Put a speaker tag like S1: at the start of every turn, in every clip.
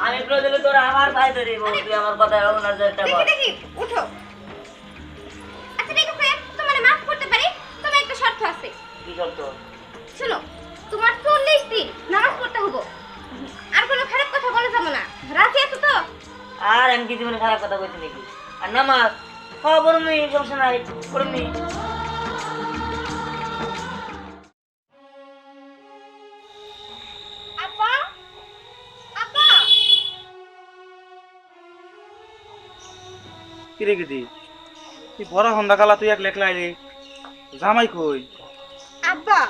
S1: আমি প্রয়োজনে তোরা আমার ভাই ধরে তুই আমার কথা ওনার যেটা বল
S2: দেখি উঠো। আচ্ছা ঠিক আছে, তোমার মাফ করতে পারি, তবে একটা শর্ত আছে।
S1: কি শর্ত?
S2: শোনো, তোমার 40 দিন নামাজ পড়তে হবে, আর কোনো খারাপ কথা বলা যাবে না। রাজি আছো তো?
S1: আর আমি কি জীবনে খারাপ কথা কইছি নাকি? আর নামাজ পড়মি, সমস্যা নাই, পড়মি।
S2: আপা, আপা,
S3: কিরে গিদি তুই ভরা হন্ডা কালা তুই এক লেখলা আইলি জামাই কই?
S4: আব্বা,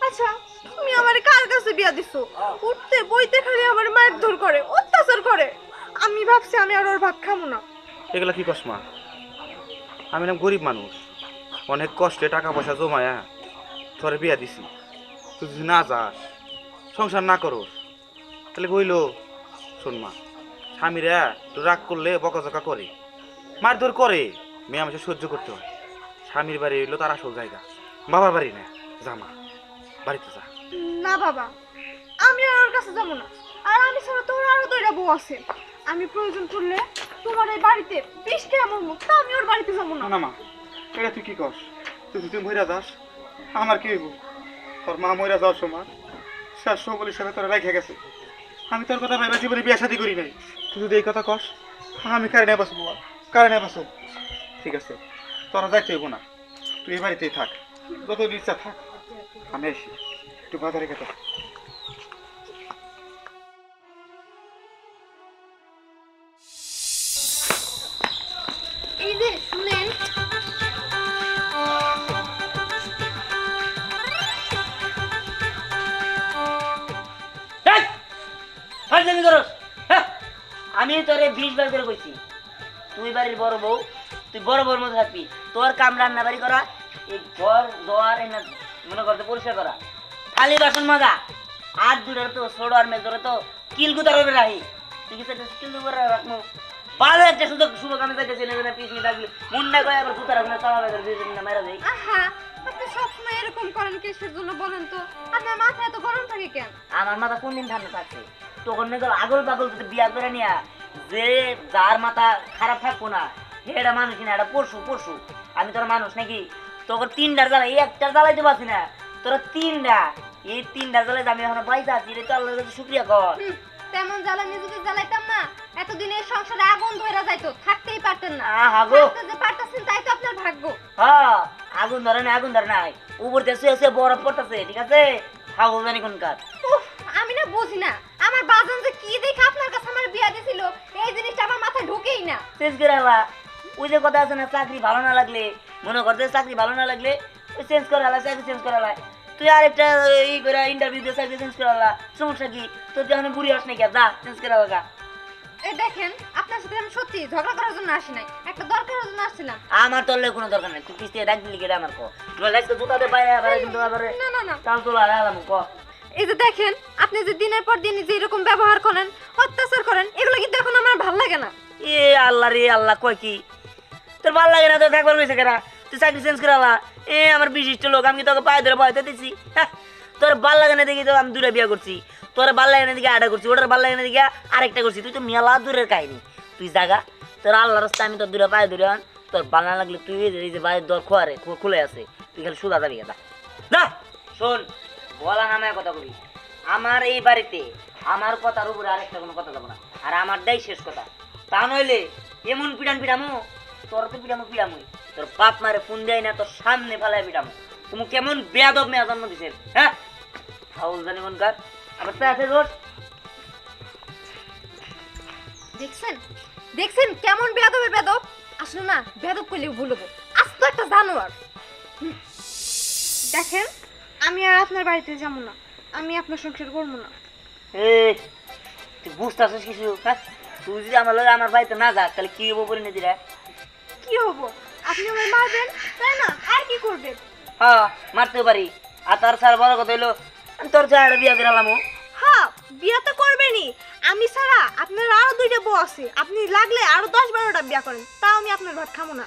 S4: আচ্ছা তুমি আমার কার কাছে বিয়া দিছো? উঠতে বইতে খালি আমার মারধর করে, অত্যাচার করে। আমি ভাবছি আমি আর ওর ভাত খাবো না।
S3: এগুলা কি কসমা? আমি না গরিব মানুষ, অনেক কষ্টে টাকা পয়সা জমায়া তোরে বিয়া দিছি। তুই যদি না যাস, সংসার না করস, তাহলে কইলো শোন মা, স্বামীরা তো রাগ করলে বকাঝকা করে, মারধর করে, মেয়ে আমাকে সহ্য করতে হয়। স্বামীর বাড়ি হইলো তার আসল জায়গা, বাবার বাড়ি না। জামা বাড়িতে যা।
S4: না বাবা, আমি আর ওর কাছে যাবো না। আর আমি ছাড়া তোর আরো 2টা বউ আছে। আমি প্রয়োজন পড়লে তোমার এই বাড়িতে 20টা আমার মুখ, তা আমি ওর বাড়িতে যাবো না।
S3: না মা, এটা তুই কি কস? তুই মইরা যাস, আমার কি হইব? তোর মা মইরা যাওয়ার সময় শেষ সকল হিসাবে তোরা রেখে গেছে। আমি তোর কথা ভাইবা জীবনে বিয়ে শাদী করি নাই। তুই যদি এই কথা কস, আমি কারণে বাসবো, কারণে বাসো। ঠিক আছে, তোরা যাইতে হইব না, তুই এই বাড়িতেই থাক, যত ইচ্ছা থাক। আমি আসি একটু বাজারে গেতে।
S2: এই যে শুনেন,
S1: আমি তোরে 20 বার করে কইছি, তুই বাড়ির বড় বউ, তুই বড় বউর মধ্যে থাকবি। তোর কাম রান্না বাড়ি করা, এই ঘর দোয়ার এনে মনে করতে পরিষ্কার করা, খালি বাসন মাজা। আর দূরের তো ছোট আর মেয়ে ধরে তো কিলগুতার হবে রাহি। ঠিক আছে, কিল করে রাখবো। ভালো একটা সুযোগ শুভ কামে যাইতে ছেলে না পিছনে ডাকলে মুন্ডা কয়ে আবার জুতা রাখলে চালাবে না মেরা দেয়।
S2: আহা, আপনি সবসময় এরকম করেন কিসের জন্য বলেন তো? আপনার মাথা এত গরম থাকে কেন?
S1: আমার মাথা কোন দিন ঠান্ডা থাকছে? তখন না আগল পাগল যদি বিয়া করে নিয়া, যে যার মাথা খারাপ থাকবো না, এটা মানুষ না, এটা পশু পশু। আমি তোর মানুষ নাকি? তোর 3টার জ্বালা, এই একটার জ্বালাইতে পারছি না, তোর 3টা, এই 3টার জ্বালাই আমি এখন পয়সা আছি, এটা তো আল্লাহর কাছে শুকরিয়া কর।
S2: তেমন জ্বালানি যদি জ্বালাইতাম না, এতদিনে সংসারে আগুন ধরে যাইতো, থাকতেই পারতেন না।
S1: আহাগো,
S2: থাকতে যে পারতেছেন তাই তো আপনার ভাগ্য।
S1: হ্যাঁ, আগুন ধরে না, আগুন ধরে নাই, উপর দিয়ে শুয়ে শুয়ে বরফ পড়তেছে। ঠিক আছে, হাগল জানি কোনকার।
S2: উফ, আমি না বুঝি না, আমার বাজান যে কি দেখে আপনার কাছে আমার বিয়া দিছিল, এই জিনিসটা আমার মাথায় ঢোকেই না।
S1: চেঞ্জ করে আলা। ওই যে কথা আছে না, চাকরি ভালো না লাগলে, মনে করতে চাকরি ভালো না লাগলে ওই চেঞ্জ করে আলা, চাকরি চেঞ্জ করে আলা। তুই আরেকটা এই করে ইন্টারভিউ দিয়ে চাকরি চেঞ্জ করে আলা, সমস্যা কি? তোর যখন বুড়ি হস নাকি, যা চেঞ্জ করে আলা।
S2: এই দেখেন, আপনার সাথে আমি সত্যি ঝগড়া করার জন্য আসি নাই, একটা দরকারের জন্য আসছিলাম।
S1: আমার তোর কোনো দরকার নাই, তুই পিছিয়ে ডাক দিলি কেটে আমার কো লাইসকে জুতাতে বাইরে আবার কিন্তু আবার
S2: না না না,
S1: চাল তোলা আলাম ক।
S2: এই যে দেখেন, আপনি যে দিনের পর দিন যে এরকম ব্যবহার করেন, অত্যাচার করেন, এগুলো কিন্তু এখন আমার ভালো লাগে না।
S1: এ আল্লাহ রে আল্লাহ, কয় কি তোর ভালো লাগে না? তোর থাকবার কইছে কেনা? তুই চাকরি চেঞ্জ করে আলা। এ আমার বিশিষ্ট লোক, আমি তোকে পায়ে ধরে বয়তে দিছি। তোর ভাল লাগে না দেখি তো আমি 2টা বিয়া করছি, তোর ভাল লাগে না দিকে 8টা করছি, ওটার ভাল লাগে না দিকে আরেকটা করছি। তুই তো মেলা দূরের কাহিনী, তুই জাগা তোর আল্লাহ রাস্তা, আমি তোর 2টা পায়ে ধরে আন। তোর ভাল না লাগলে তুই এই যে বাইরের দর খোয়ারে খুলে আছে, তুই খালি সুদা যাবি গেদা না। শোন, বলা নামায় কথা বলি, আমার এই বাড়িতে আমার কথার উপরে আরেকটা কোনো কথা যাবো না, আর আমার দেয় শেষ কথা। তা নইলে এমন পিটান পিটামো, তোর তো পিটামুই, তোর বাপ মারে ফোন দেয় না, তোর সামনে ফেলায় পিটামো। তুমি কেমন বেয়াদব মেয়া জন্ম দিছে, হ্যাঁ? হাউল জানি কোনকার, আমার তো আছে রোজ।
S2: দেখছেন, দেখছেন কেমন বেয়াদবের বেয়াদব? আসলে না, বেয়াদব করলেও ভুল হবো, আজ তো একটা জানোয়ার।
S4: দেখেন, আমি আর আপনার বাড়িতে যাবো না, আমি আপনার সংসার করবো না।
S1: এই তুই বুঝতেছিস কিছু? হ্যাঁ, তুই যদি আমার লগে আমার বাড়িতে না যাস, তাহলে কি হবো পরিণতি রে?
S4: কি হবো? আপনি আমায় মারবেন, তাই না? আর কি করবেন?
S1: হ্যাঁ, মারতেও পারি। আর তার স্যার বড় কথা হইলো, আমি তোর ছাড়া বিয়া করে আলামো।
S4: হ্যাঁ, বিয়া তো করবেনই। আমি ছাড়া আপনার আরো 2টা বউ আছে, আপনি লাগলে আরো 10-12টা বিয়া করেন, তাও আমি আপনার ভাত খাবো না।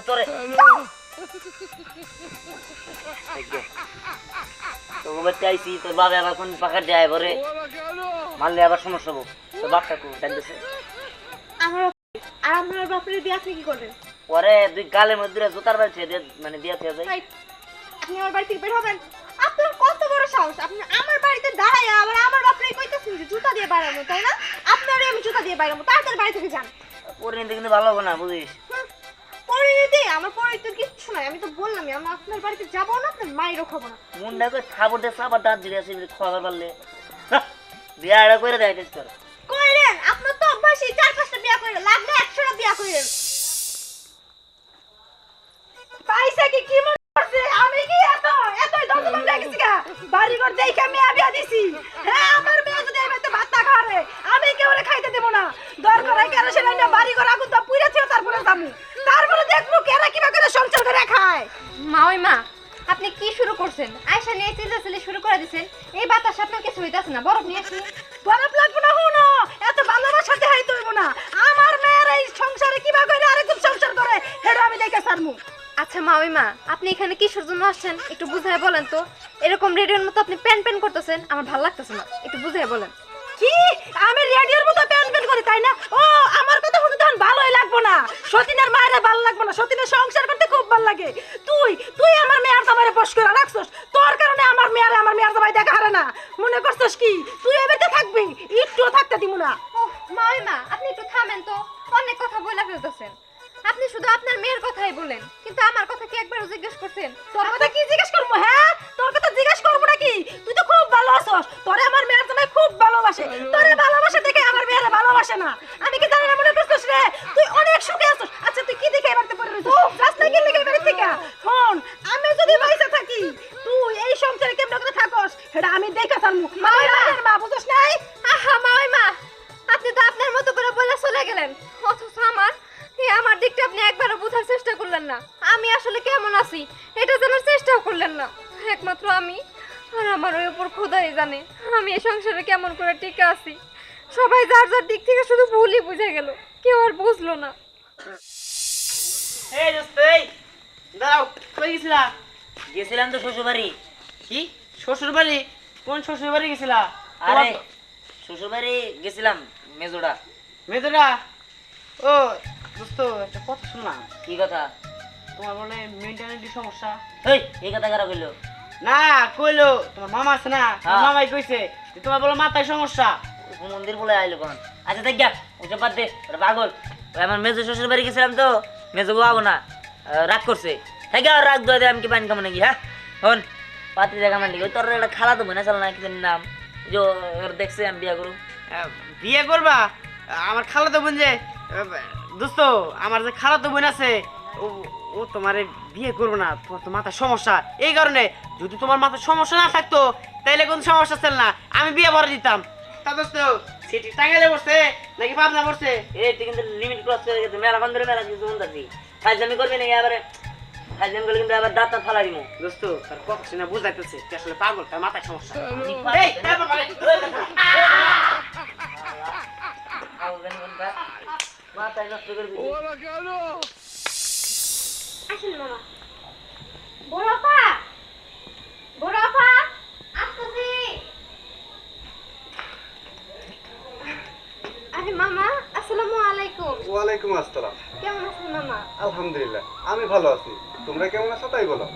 S1: তোরে তোর বাড়িতে আইসি, তোর বাবা আবার কোন পাখার দেয় পরে মারলে আবার সমস্যা হবো। তোর বাপটা তো ডাকতেছে
S4: আমার আর আপনার বাপরে দিয়ে আপনি কি করবেন?
S1: পরে দুই গালের মধ্যে জুতার বাড়ি মানে দিয়া থেকে যায়।
S4: ভাই, আপনি আমার বাড়ি থেকে বের হবেন? আপনার কত বড় সাহস, আপনি আমার বাড়িতে দাঁড়ায় আবার আমার বাপরে কইতেছেন যে জুতা দিয়ে বাইরামো, তাই না? আপনারে আমি জুতা দিয়ে বাইরামো, তাড়াতাড়ি বাড়ি থেকে যান।
S1: পরিণতি কিন্তু ভালো হবে না, বুঝিস?
S4: পরিণতি আমার পরিণতির কিচ্ছু নাই, আমি তো বললামই আমি আপনার বাড়িতে যাবো না, আপনার মায়েরও খাবো না।
S1: মুন্ডা করে খাবার দিয়ে সাবার দাঁত জিরে আছে খাবার পারলে বিয়া এটা করে দেয় টেস্ট করে।
S4: কইরেন, আপনার তো অভ্যাসই 4-5টা বিয়া কইরেন, লাগলে 100টা বিয়া কইরেন। পয়সা কি মনে করছে আমি কি এতই দমদম লাগছি গা? বাড়ি ঘর দেখে আমি বিয়া দিছি। হ্যাঁ, আমার মেয়ে যদি এমনিতে ভাত না খাবে আমি কেউরে খাইতে দেব না। দরকার হয় কেরোসিন না বাড়ি ঘর আগুন তো পুইরা ছিল, তারপরে যামু, তারপরে দেখবো কেরা কিবা করে সংসার করে খায়।
S2: মা ওই মা, আপনি কি শুরু করছেন? আয়সা নিয়ে চিল্লাচিল্লি শুরু করে দিয়েছেন। এই বাতাস আপনার কিছু হইতাছে না, বরফ নিয়ে আসি।
S4: বরফ লাগবে না, হুনো এত ভালোবাসা দেখাইতে হইব না। আমার মেয়ের এই সংসারে কিবা করে আরেকজন সংসার করে হেডো আমি দেখে সারমু।
S2: আচ্ছা মা ওই মা, আপনি এখানে কিসের জন্য আসছেন একটু বুঝায় বলেন তো। এরকম রেডিওর মতো আপনি প্যান প্যান করতেছেন, আমার ভালো লাগতেছে না, একটু বুঝায় বলেন।
S4: কি আমি রেডিওর মতো প্যান প্যান করি তাই না? ও আমার কথা শুনে তখন ভালোই লাগবো না, সতীনের মায়ের ভালো লাগবো না, সতীনের সংসার করতে খুব ভালো লাগে। তুই আমার মেয়ের জামাইরে বস করে রাখছস, তোর কারণে আমার মেয়ের জামাই দেখা হারে না। মনে করছস কি তুই এবারে থাকবি? একটুও থাকতে দিব না।
S2: ওহ মা ওই মা, আপনি একটু থামেন তো, অনেক কথা বলে ফেলতেছেন। আপনি শুধু আপনার মেয়ের কথাই বলেন, কিন্তু আমার কথা কি একবারও জিজ্ঞেস করছেন?
S4: তোর কথা কি জিজ্ঞেস করবো? হ্যাঁ, তোর কথা জিজ্ঞেস করবো নাকি? তুই তো খুব ভালো আছস, তোরে আমার মেয়ের জামাই খুব ভালোবাসে, তোরে ভালোবাসে দেখে আমার মেয়েরে ভালোবাসে না। আমি কি জানি না মনে করছস রে? তুই অনেক সুখে আছস। আচ্ছা তুই কি দেখে এবারে পড়ে রইছস? রাস্তা কি লিখে এবারে থেকে ফোন আমি যদি বাইসা থাকি তুই এই সংসারে কেমন করে থাকস সেটা আমি দেখা ছাড়মু। মায়ের মা বুঝছস নাই?
S2: আহা মা ওই মা, আপনি তো আপনার মতো করে বলে চলে গেলেন, অথচ আমার দিকটা আপনি একবারও বোঝার চেষ্টা করলেন না। আমি আসলে কেমন আছি এটা জানার চেষ্টাও করলেন না। একমাত্র আমি আর আমার ওই উপর খোদাই জানে আমি এই সংসারে কেমন করে টিকে আছি। সবাই যার যার দিক থেকে শুধু ভুলই বুঝে গেল, কেউ আর বুঝলো না।
S1: এই দোস্ত, এই
S5: দাঁড়াও, কই গেছিলা?
S1: গেছিলাম তো শ্বশুর বাড়ি।
S5: কি শ্বশুর বাড়ি? কোন শ্বশুর বাড়ি গেছিলা?
S1: আরে শ্বশুর বাড়ি গেছিলাম মেজোড়া।
S5: মেয়েরা, ও দোস্ত একটা কথা শুনলাম।
S1: কি কথা?
S5: তোমার মনে মেন্টালিটি সমস্যা?
S1: এই কথা কারা কইলো?
S5: না কইলো তোমার মামা আছে না, তোমার
S1: হ্যাঁ।
S5: মামাই কইছে যে তোমার বলে মাথায় সমস্যা।
S1: মন্দির বলে আইলো কোন? আচ্ছা দেখ গা, ওসব বাদ দে, ওটা পাগল। ওই আমার মেজো শ্বশুর বাড়ি গেছিলাম তো, মেজো বাবু না রাগ করছে। হ্যাঁ গা, রাগ দোয়া দে, আমি কি পানি খাবো নাকি? হ্যাঁ হন পাত্রী দেখা মানে ওই তোর একটা খালা তো মনে চাল না কি জানি নাম, যে ওর দেখছে আমি বিয়া করু।
S5: বিয়ে করবা? আমার খালাতো বোন যে, দোস্ত আমার যে খালাতো বোন আছে ও তোমারে বিয়ে করবে না, তোমার তো মাথায় সমস্যা। এই কারণে যদি তোমার মাথায় সমস্যা না থাকতো তাইলে কোন সমস্যা ছিল না, আমি বিয়ে ভরে দিতাম। তা দোস্ত সিটি টাঙ্গাইলে পড়ছে নাকি পাবনা পড়ছে?
S1: এই তুই কিন্তু লিমিট ক্রস করে গেছে, মেলা বন্ধ মেলা কিছু বন্ধি ফাইজলামি করবি নাকি? এবারে ফাইজলামি করলে কিন্তু আবার দাঁত ফালা দিব।
S5: দোস্ত তার কথা শুনে বুঝাইতেছে তুই আসলে পাগল, তার মাথায় সমস্যা।
S1: এই, মাথায় নষ্ট করে দিবি।
S2: আসেন মামা। বড় আপা, বড় আপা আসতেছি। আরে মামা, আসসালামু আলাইকুম।
S6: ওয়ালাইকুম আসসালাম।
S2: কেমন আছেন মামা?
S6: আলহামদুলিল্লাহ আমি ভালো আছি, তোমরা কেমন আছো তাই বলো।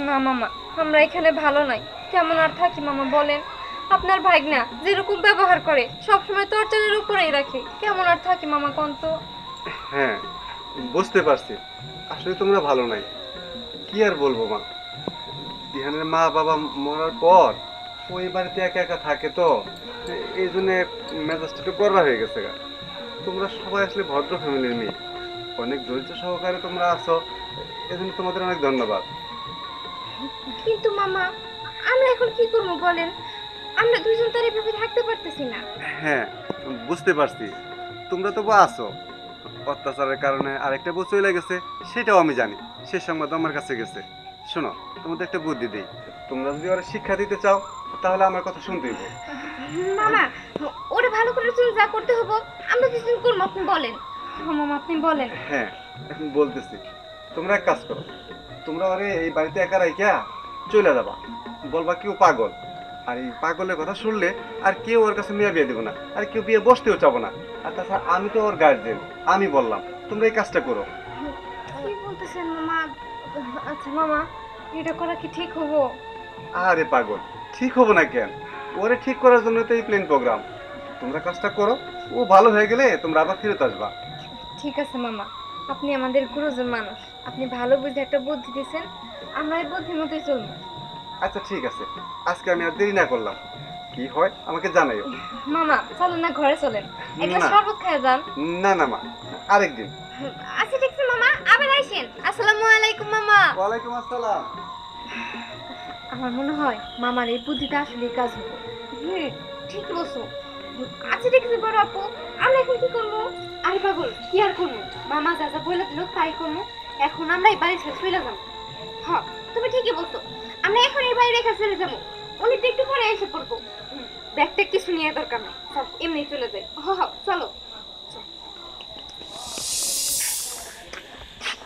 S2: না মামা, আমরা এখানে ভালো নাই। কেমন আর থাকি মামা বলেন? আপনার ভাইগনা যেরকম ব্যবহার করে সবসময় টর্চারের উপরেই রাখে, কেমন আর থাকি মামা কোন তো?
S6: হ্যাঁ বুঝতে পারছি, আসলে তোমরা ভালো নাই। কি আর বলবো মা, দিহানের মা বাবা মরার পর ওই বাড়িতে একা একা থাকে তো, এই জন্য মেজাজটা একটু গড়া হয়ে গেছে গা। তোমরা সবাই আসলে ভদ্র ফ্যামিলির মেয়ে, অনেক ধৈর্য সহকারে তোমরা আছো, এজন্য তোমাদের অনেক ধন্যবাদ।
S2: কিন্তু মামা আমরা এখন কি করবো বলেন? আমরা দুইজন তার এভাবে থাকতে পারতেছি না।
S6: হ্যাঁ বুঝতে পারছি, তোমরা তবু আছো। অত্যাচারের কারণে আরেকটা বউ চলে গেছে, সেটাও আমি জানি, সে সংবাদ আমার কাছে গেছে। শোনো, তোমাদের একটা বুদ্ধি দিই, তোমরা যদি ওরা শিক্ষা দিতে চাও তাহলে আমার কথা শুনতেই হবে।
S2: মামা ওরে ভালো করে চুল যা করতে হবো আমরা দুজন করবো, আপনি বলেন। মামা আপনি বলেন।
S6: হ্যাঁ এখন বলতেছি, তোমরা এক কাজ করো, তোমরা আরে এই বাড়িতে একা রাইখা চলে যাবা, বলবা কেউ পাগল। আর এই পাগলের কথা শুনলে আর কেউ ওর কাছে মেয়ে বিয়ে দেবো না, আর কেউ বিয়ে বসতেও চাবো না। আর তাছাড়া আমি তো ওর গার্জেন, আমি বললাম তোমরা এই কাজটা করো।
S2: কি বলতেছেন মামা? আচ্ছা মামা, এটা করা কি ঠিক হবো?
S6: আরে পাগল, ঠিক হবো না কেন? ওরে ঠিক করার জন্য তো এই প্লেন প্রোগ্রাম। তোমরা কাজটা করো, ও ভালো হয়ে গেলে তোমরা আবার ফেরত আসবা।
S2: ঠিক আছে মামা, আপনি আমাদের গুরুজন মানুষ, আপনি ভালো বুঝে একটা বুদ্ধি দিয়েছেন, আমরা এই বুদ্ধির মতোই চলবো।
S6: আচ্ছা ঠিক আছে, আজকে আমি আর দেরি না করলাম, কি হয় আমাকে জানাইও।
S2: মামা চলেন না, ঘরে চলেন, এক গ্লাস
S6: না।
S2: শরবত খেয়ে যান।
S6: না না মা, আরেকদিন।
S2: আচ্ছা ঠিক আছে মামা, আবার আইসেন। আসসালামু আলাইকুম মামা।
S6: ওয়ালাইকুম আসসালাম।
S2: আমার মনে হয় মামার এই বুদ্ধিটা আসলে কাজ হবে। ঠিক বলছো। আচ্ছা ঠিক আছে বড় আপু, আমরা এখন কি করবো? আরে পাগল, কি আর করবো? মামা যা যা বলে দিল তাই করবো। এখন আমরা এই বাড়ি ছেড়ে চলে যাবো। হ্যাঁ তুমি ঠিকই বলছো, আমরা এখন এই বাড়ি রেখে চলে যাবো। উনি তো একটু পরে এসে পড়বো। ব্যাগটা কিছু নিয়ে দরকার নেই, সব এমনি চলে যায়। হ্যাঁ চলো।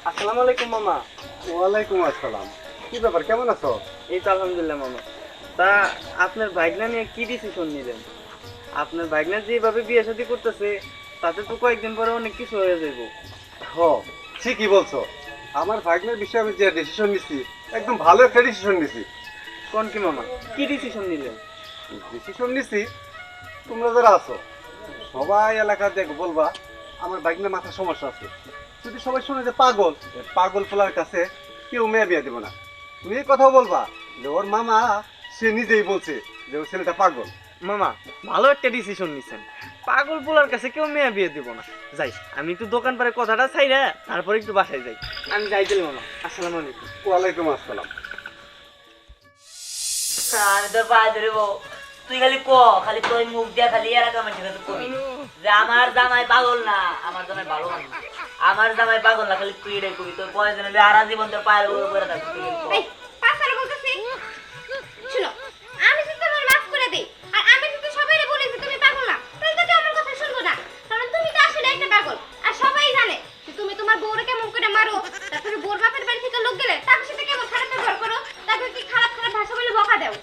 S5: আসসালামু আলাইকুম মামা।
S6: ওয়ালাইকুম আসসালাম। কি ব্যাপার, কেমন আছো?
S5: এই তো আলহামদুলিল্লাহ মামা। তা আপনার ভাগনা নিয়ে কি ডিসিশন নিলেন? আপনার ভাগনা যেভাবে বিয়ে শাদী করতেছে তাতে তো কয়েকদিন পরে অনেক কিছু হয়ে যাইব।
S6: হ, ঠিকই বলছো। আমার ভাগ্নের বিষয়ে আমি যে ডিসিশন নিছি, একদম ভালো একটা ডিসিশন নিছি।
S5: কোন কি মামা, কি ডিসিশন নিলেন?
S6: ডিসিশন নিছি, তোমরা যারা আছো সবাই এলাকা দেখ বলবা আমার ভাগ্নের মাথার সমস্যা আছে। যদি সবাই শুনে যে পাগল, এ পাগল পোলার কাছে কেউ মেয়ে বিয়ে দেবো না, তুমি এই কথাও বলবা যে ওর মামা সে নিজেই বলছে যে ওর ছেলেটা পাগল।
S5: মামা ভালো একটা ডিসিশন নিছেন, পাগল পোলার কাছে কেউ মেয়ে বিয়ে দিব না। যাই আমি একটু দোকান পারে কথাটা চাই না, তারপরে একটু বাসায় যাই। আমি যাই দিল মামা। আসসালামু আলাইকুম।
S6: ওয়ালাইকুম আসসালাম।
S1: আমি তোর পায়ে ধরবো, তুই খালি ক, খালি তোর মুখ দিয়া খালি এলাকা মানুষের কাছে কবি যে আমার জামাই পাগল না, আমার জামাই ভালো মানুষ, আমার জামাই পাগল না, খালি তুই এটাই কবি। তোর প্রয়োজন হলে আরা জীবন তোর পায়ের উপরে থাকবি। তুই খালি ক।
S2: এই পাছার বলতেছি, শুনো, আমি যদি তোমার মাফ করে দেই আর আমি যদি সবাইরে বলি যে তুমি পাগল না, তাহলে তো কেউ আমার কথা শুনবো না। কারণ তুমি তো আসলে একটা পাগল, আর সবাই জানে যে তুমি তোমার বউরে কেমন করে মারো, তারপরে বউর বাপের বাড়ি থেকে লোক গেলে তার সাথে কেমন খারাপ ব্যবহার করো, তারপরে কি খারাপ খারাপ ভাষা বলে বকা দাও।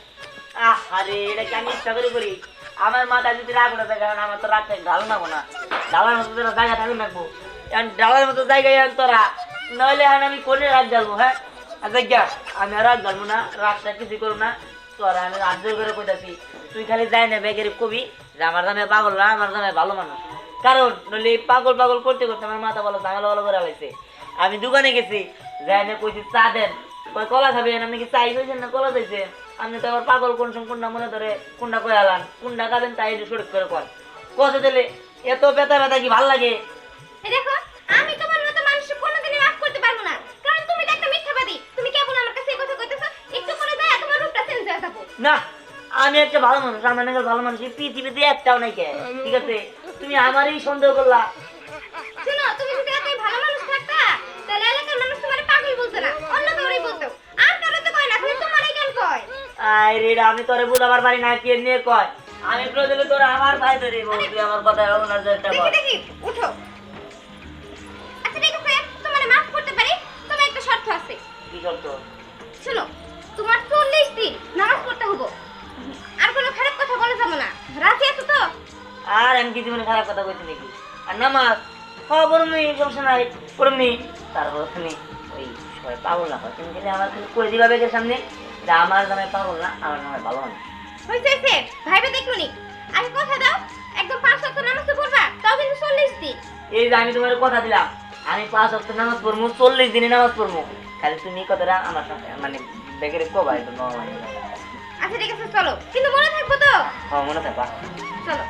S1: আরে এটা কি আমি ইচ্ছা করে করি? আমার মাথা যদি রাগ উঠে থাকে, কারণ আমার তো রাগটা ঢাল নাবো না, ডালার মতো তোরা জায়গা থাকুন রাখবো, কারণ ডালার মতো জায়গায় আন তোরা, নইলে এখন আমি কোনে রাগ জ্বালবো? হ্যাঁ আচ্ছা গা, আমি আর রাগ জ্বালবো না, রাগটা কিছু করবো না তোরা। আমি রাজ্য করে কইতাছি, তুই খালি যাই না বেগের কবি যে আমার দামে পাগল না, আমার দামে ভালো মানুষ। কারণ নইলে এই পাগল পাগল করতে করতে আমার মাথা বলো ঝামেলা ভালো করে লাইছে। আমি দোকানে গেছি, যাই না কইছি চা দেন, কয় কলা খাবেন, আপনি কি চাই হয়েছেন না কলা চাইছে? আপনি তো আবার পাগল কোন সময় কোনটা মনে ধরে কোনটা কয়ে আলান, কোনটা খাবেন তাই সঠিক করে কয়। কথা দিলে এত ব্যথা ব্যথা কি ভাল লাগে?
S2: এই দেখো, আমি তোমার মতো মানুষকে কোনোদিনই মাফ করতে পারবো না, কারণ তুমি তো একটা মিথ্যাবাদী। তুমি কেবল আমার কাছে এই কথা কইতেছো, একটু পরে যায় তোমার রূপটা চেঞ্জ হয়ে যাবো।
S1: না, আমি একটা ভালো মানুষ, আমার নাকি ভালো মানুষ এই পৃথিবীতে একটাও নাই কে। ঠিক আছে, তুমি আমারই সন্দেহ করলা।
S2: শুনো, তুমি যদি এতই ভালো মানুষ থাকতা, তাহলে এলাকার মানুষ তোমারে পাগল বলতো না, অন্য কাউরেই বলতো। আর কারো তো কয় না, খালি তোমারই কেন কয়?
S1: আয় রে, আমি তোরে বুঝাবার পারি না, কি নিয়ে কয়? আমি প্রয়োজনে তোরা আমার ভাই ধরে বল, তুই আমার কথা ওনার চেষ্টা
S2: দেখি
S1: কর।
S2: দেখি, উঠো। আচ্ছা ঠিক আছে, তোমারে মাফ করতে পারি, তবে একটা শর্ত আছে।
S1: কি শর্ত?
S2: শুনো, তোমার 40 দিন নামাজ পড়তে হবে, আর কোনো খারাপ কথা বলা যাবে না। রাজি আছো তো?
S1: আর আমি কি জীবনে খারাপ কথা কইছি নাকি? আর নামাজ হ্যাঁ পড়মনি, সমস্যা নাই, পড়মনি। তারপর তুমি ওই সবাই পাগল না হয়, তুমি খালি আমার খালি করে দিবা বেগের সামনে যে আমার জামাই পাগল না, আমার জামাই ভালো মানুষ।
S2: হইছে হইছে, ভাইবে দেখুনি। আগে কথা দাও, একদম 5 ওয়াক্ত নামাজ পড়বা, তাও কিন্তু 40 দিন।
S1: এই যে আমি তোমার কথা দিলাম, আমি 5 ওয়াক্ত নামাজ পড়বো, 40 দিনে নামাজ পড়বো। খালি তুমি এই কথাটা আমার সাথে মানে বেগের কবা, একদম নরমাল।
S2: আচ্ছা ঠিক আছে চলো, কিন্তু মনে থাকবো তো?
S1: হ্যাঁ মনে থাকবা।
S2: চলো।